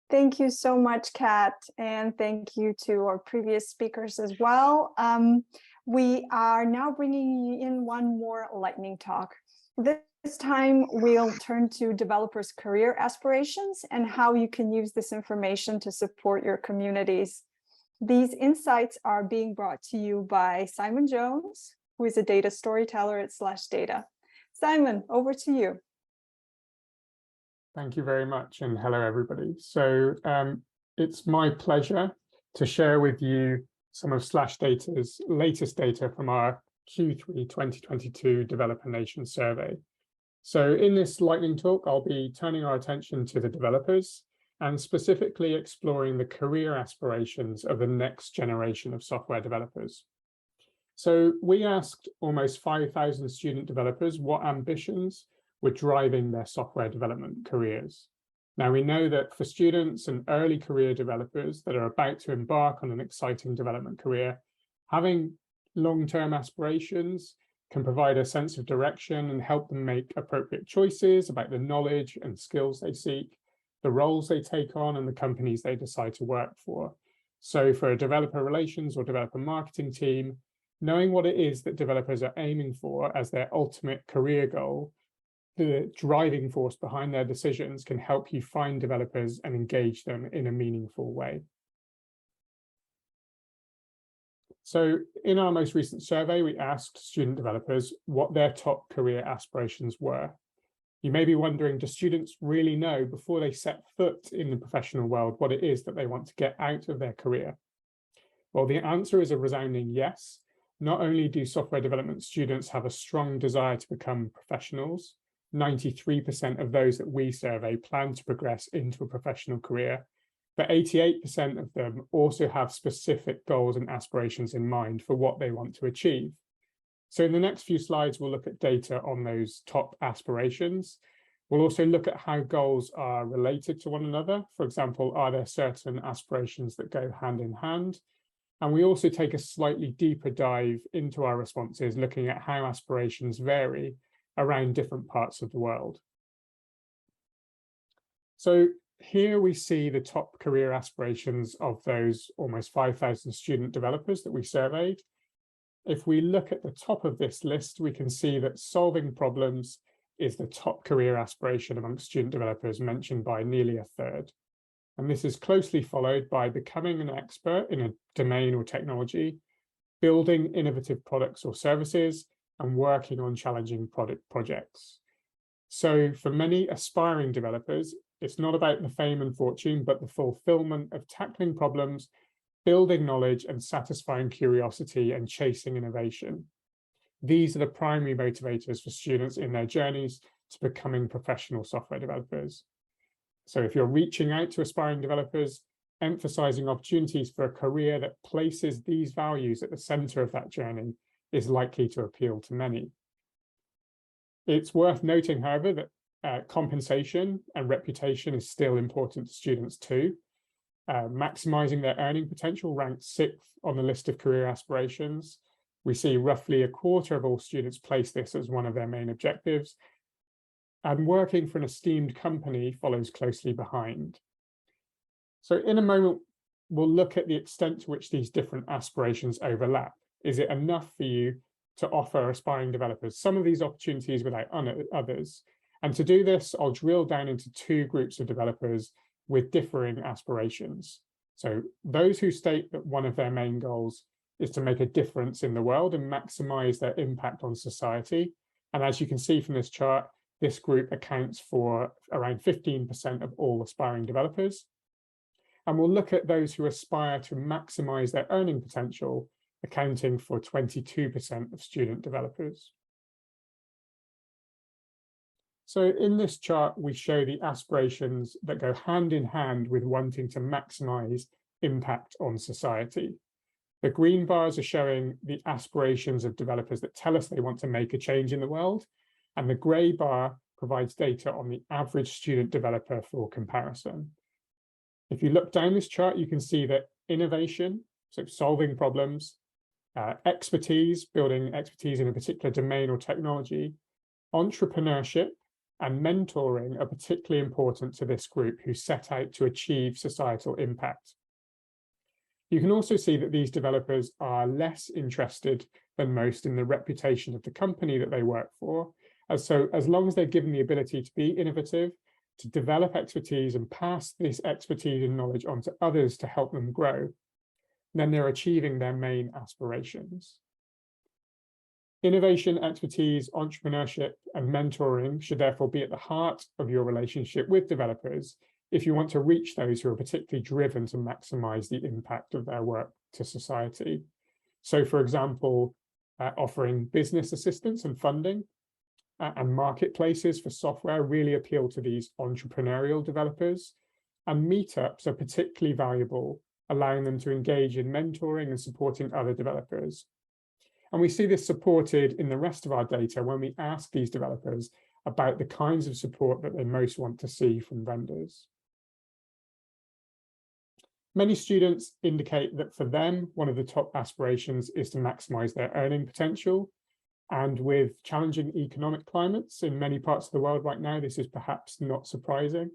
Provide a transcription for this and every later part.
Thank you so much, Kat, and thank you to our previous speakers as well. We are now bringing you in one more lightning talk. This time, we'll turn to developers' career aspirations and how you can use this information to support your communities. These insights are being brought to you by Simon Jones, who is a data storyteller at SlashData. Simon, over to you. Thank you very much, and hello, everybody. So it's my pleasure to share with you some of SlashData's latest data from our Q3 2022 Developer Nation survey. So in this lightning talk, I'll be turning our attention to the developers and specifically exploring the career aspirations of the next generation of software developers. So we asked almost 5,000 student developers what ambitions were driving their software development careers. Now, we know that for students and early career developers that are about to embark on an exciting development career, having long-term aspirations can provide a sense of direction and help them make appropriate choices about the knowledge and skills they seek, the roles they take on, and the companies they decide to work for. So for a developer relations or developer marketing team, knowing what it is that developers are aiming for as their ultimate career goal, the driving force behind their decisions, can help you find developers and engage them in a meaningful way. So in our most recent survey, we asked student developers what their top career aspirations were. You may be wondering, do students really know before they set foot in the professional world what it is that they want to get out of their career? Well, the answer is a resounding yes. Not only do software development students have a strong desire to become professionals, 93% of those that we survey plan to progress into a professional career, but 88% of them also have specific goals and aspirations in mind for what they want to achieve. So in the next few slides, we'll look at data on those top aspirations. We'll also look at how goals are related to one another. For example, are there certain aspirations that go hand in hand? And we also take a slightly deeper dive into our responses, looking at how aspirations vary around different parts of the world. So here we see the top career aspirations of those almost 5,000 student developers that we surveyed. If we look at the top of this list, we can see that solving problems is the top career aspiration amongst student developers, mentioned by nearly a third. And this is closely followed by becoming an expert in a domain or technology, building innovative products or services, and working on challenging projects. So for many aspiring developers, it's not about the fame and fortune, but the fulfillment of tackling problems, building knowledge, and satisfying curiosity and chasing innovation. These are the primary motivators for students in their journeys to becoming professional software developers. So if you're reaching out to aspiring developers, emphasizing opportunities for a career that places these values at the center of that journey is likely to appeal to many. It's worth noting, however, that compensation and reputation is still important to students too. Maximizing their earning potential ranks 6th on the list of career aspirations. We see roughly a quarter of all students place this as one of their main objectives, and working for an esteemed company follows closely behind. So in a moment, we'll look at the extent to which these different aspirations overlap. Is it enough for you to offer aspiring developers some of these opportunities without others? And to do this, I'll drill down into two groups of developers with differing aspirations. So those who state that one of their main goals is to make a difference in the world and maximize their impact on society. And as you can see from this chart, this group accounts for around 15% of all aspiring developers. And we'll look at those who aspire to maximize their earning potential, accounting for 22% of student developers. So in this chart, we show the aspirations that go hand in hand with wanting to maximize impact on society. The green bars are showing the aspirations of developers that tell us they want to make a change in the world, and the gray bar provides data on the average student developer for comparison. If you look down this chart, you can see that innovation, so solving problems, expertise, building expertise in a particular domain or technology, entrepreneurship, and mentoring are particularly important to this group who set out to achieve societal impact. You can also see that these developers are less interested than most in the reputation of the company that they work for. So as long as they're given the ability to be innovative, to develop expertise and pass this expertise and knowledge on to others to help them grow, then they're achieving their main aspirations. Innovation, expertise, entrepreneurship, and mentoring should therefore be at the heart of your relationship with developers if you want to reach those who are particularly driven to maximize the impact of their work to society. So, for example, offering business assistance and funding and marketplaces for software really appeal to these entrepreneurial developers. And meetups are particularly valuable, allowing them to engage in mentoring and supporting other developers. And we see this supported in the rest of our data when we ask these developers about the kinds of support that they most want to see from vendors. Many students indicate that for them, one of the top aspirations is to maximize their earning potential. And with challenging economic climates in many parts of the world right now, this is perhaps not surprising.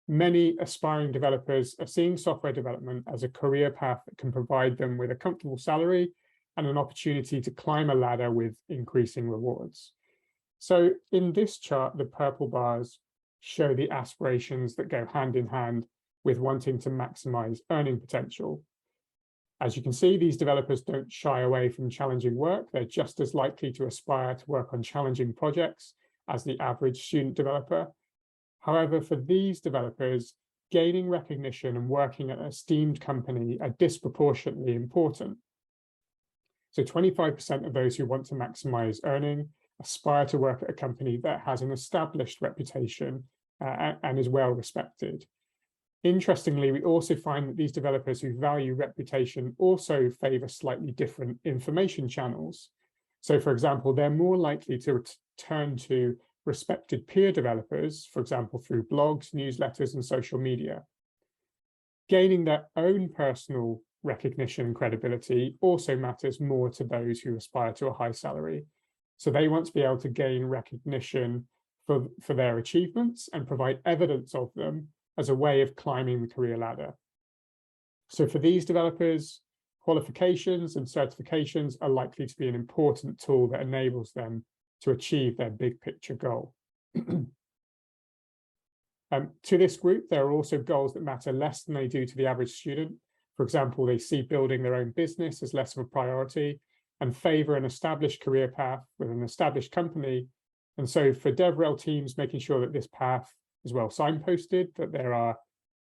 Many aspiring developers are seeing software development as a career path that can provide them with a comfortable salary and an opportunity to climb a ladder with increasing rewards. So in this chart, the purple bars show the aspirations that go hand in hand with wanting to maximize earning potential. As you can see, these developers don't shy away from challenging work. They're just as likely to aspire to work on challenging projects as the average student developer. However, for these developers, gaining recognition and working at an esteemed company are disproportionately important. So 25% of those who want to maximize earning aspire to work at a company that has an established reputation and is well respected. Interestingly, we also find that these developers who value reputation also favor slightly different information channels. So, for example, they're more likely to turn to respected peer developers, for example, through blogs, newsletters, and social media. Gaining their own personal recognition and credibility also matters more to those who aspire to a high salary. So they want to be able to gain recognition for their achievements and provide evidence of them as a way of climbing the career ladder. So for these developers, qualifications and certifications are likely to be an important tool that enables them to achieve their big picture goal. To this group, there are also goals that matter less than they do to the average student. For example, they see building their own business as less of a priority and favor an established career path with an established company. And so for DevRel teams, making sure that this path is well signposted, that there are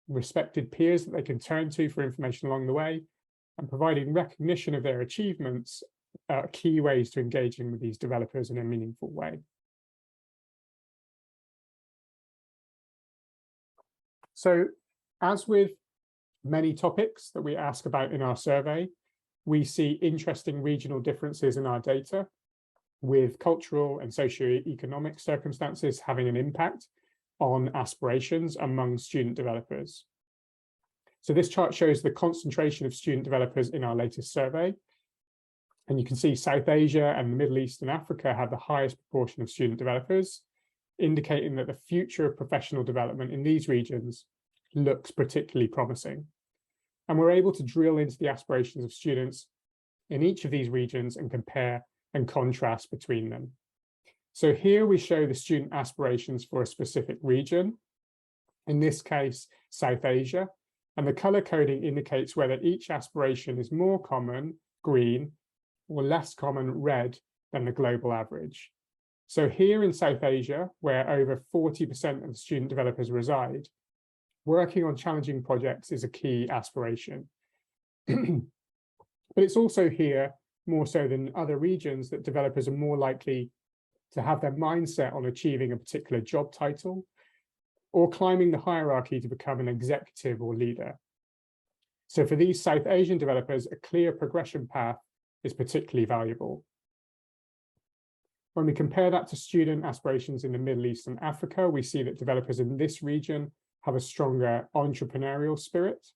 respected peers that they can turn to for information along the way, and providing recognition of their achievements are key ways to engaging with these developers in a meaningful way. So, as with many topics that we ask about in our survey, we see interesting regional differences in our data, with cultural and socio-economic circumstances having an impact on aspirations among student developers. So this chart shows the concentration of student developers in our latest survey. And you can see South Asia and the Middle East and Africa have the highest proportion of student developers, indicating that the future of professional development in these regions looks particularly promising. And we're able to drill into the aspirations of students in each of these regions and compare and contrast between them. So here we show the student aspirations for a specific region, in this case, South Asia, and the color coding indicates whether each aspiration is more common, green, or less common, red, than the global average. So here in South Asia, where over 40% of student developers reside, working on challenging projects is a key aspiration. But it's also here, more so than other regions, that developers are more likely to have their mindset on achieving a particular job title or climbing the hierarchy to become an executive or leader. So for these South Asian developers, a clear progression path is particularly valuable. When we compare that to student aspirations in the Middle East and Africa, we see that developers in this region have a stronger entrepreneurial spirit.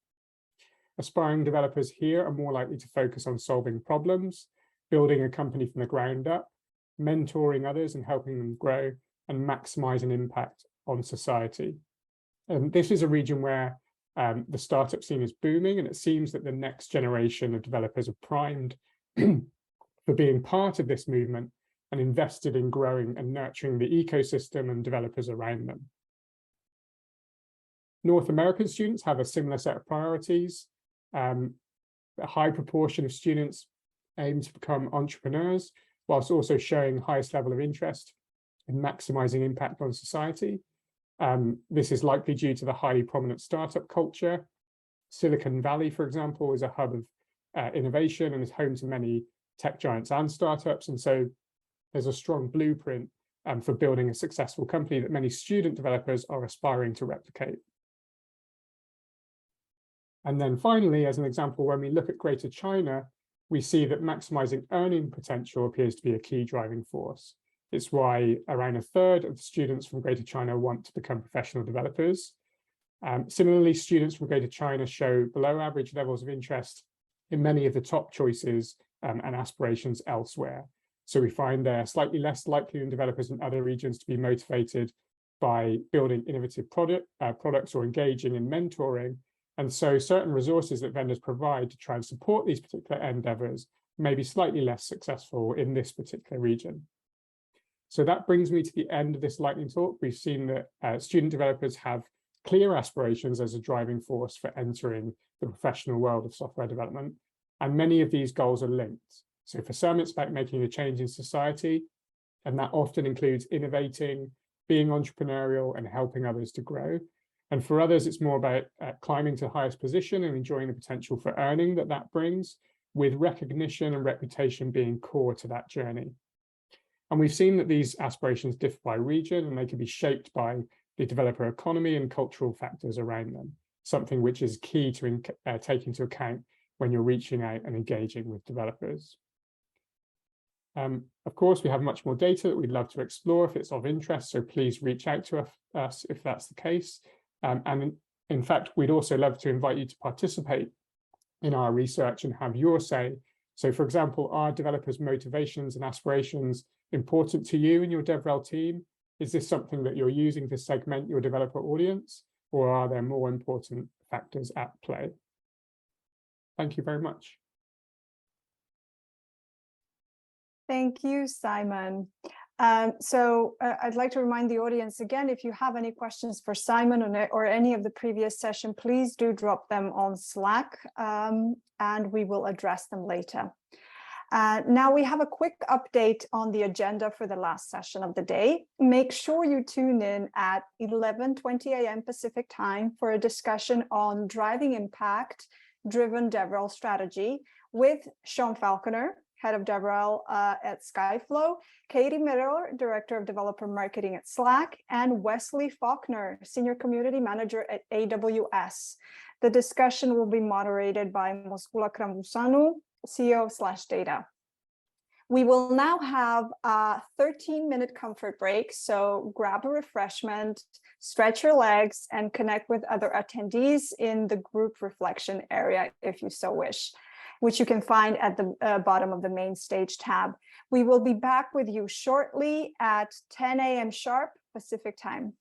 Aspiring developers here are more likely to focus on solving problems, building a company from the ground up, mentoring others and helping them grow, and maximize an impact on society. And this is a region where the startup scene is booming, and it seems that the next generation of developers are primed for being part of this movement and invested in growing and nurturing the ecosystem and developers around them. North American students have a similar set of priorities. A high proportion of students aim to become entrepreneurs, whilst also showing highest level of interest in maximizing impact on society. This is likely due to the highly prominent startup culture. Silicon Valley, for example, is a hub of innovation and is home to many tech giants and startups. And so there's a strong blueprint for building a successful company that many student developers are aspiring to replicate. And then finally, as an example, when we look at Greater China, we see that maximizing earning potential appears to be a key driving force. It's why around a third of the students from Greater China want to become professional developers. Similarly, students from Greater China show below average levels of interest in many of the top choices and aspirations elsewhere. So we find they're slightly less likely than developers in other regions to be motivated by building innovative products or engaging in mentoring. And so certain resources that vendors provide to try and support these particular endeavors may be slightly less successful in this particular region. So that brings me to the end of this lightning talk. We've seen that student developers have clear aspirations as a driving force for entering the professional world of software development, and many of these goals are linked. So for some, it's about making a change in society, and that often includes innovating, being entrepreneurial, and helping others to grow. And for others, it's more about climbing to the highest position and enjoying the potential for earning that brings, with recognition and reputation being core to that journey. And we've seen that these aspirations differ by region, and they can be shaped by the developer economy and cultural factors around them, something which is key to take into account when you're reaching out and engaging with developers. Of course, we have much more data that we'd love to explore if it's of interest, so please reach out to us if that's the case. And in fact, we'd also love to invite you to participate in our research and have your say. So for example, are developers' motivations and aspirations important to you and your DevRel team? Is this something that you're using to segment your developer audience, or are there more important factors at play? Thank you very much. Thank you, Simon. I'd like to remind the audience again, if you have any questions for Simon or any of the previous session, please do drop them on Slack, and we will address them later. Now we have a quick update on the agenda for the last session of the day. Make sure you tune in at 11:20 a.m. Pacific time for a discussion on driving impact-driven DevRel strategy with Sean Falconer, Head of DevRel at Skyflow, Katie Miller, Director of Developer Marketing at Slack, and Wesley Faulkner, Senior Community Manager at AWS. The discussion will be moderated by Moskula Kramvusanu, CEO of SlashData. We will now have a 13-minute comfort break, so grab a refreshment, stretch your legs, and connect with other attendees in the group reflection area if you so wish, which you can find at the bottom of the main stage tab. We will be back with you shortly at 10 a.m. sharp Pacific time.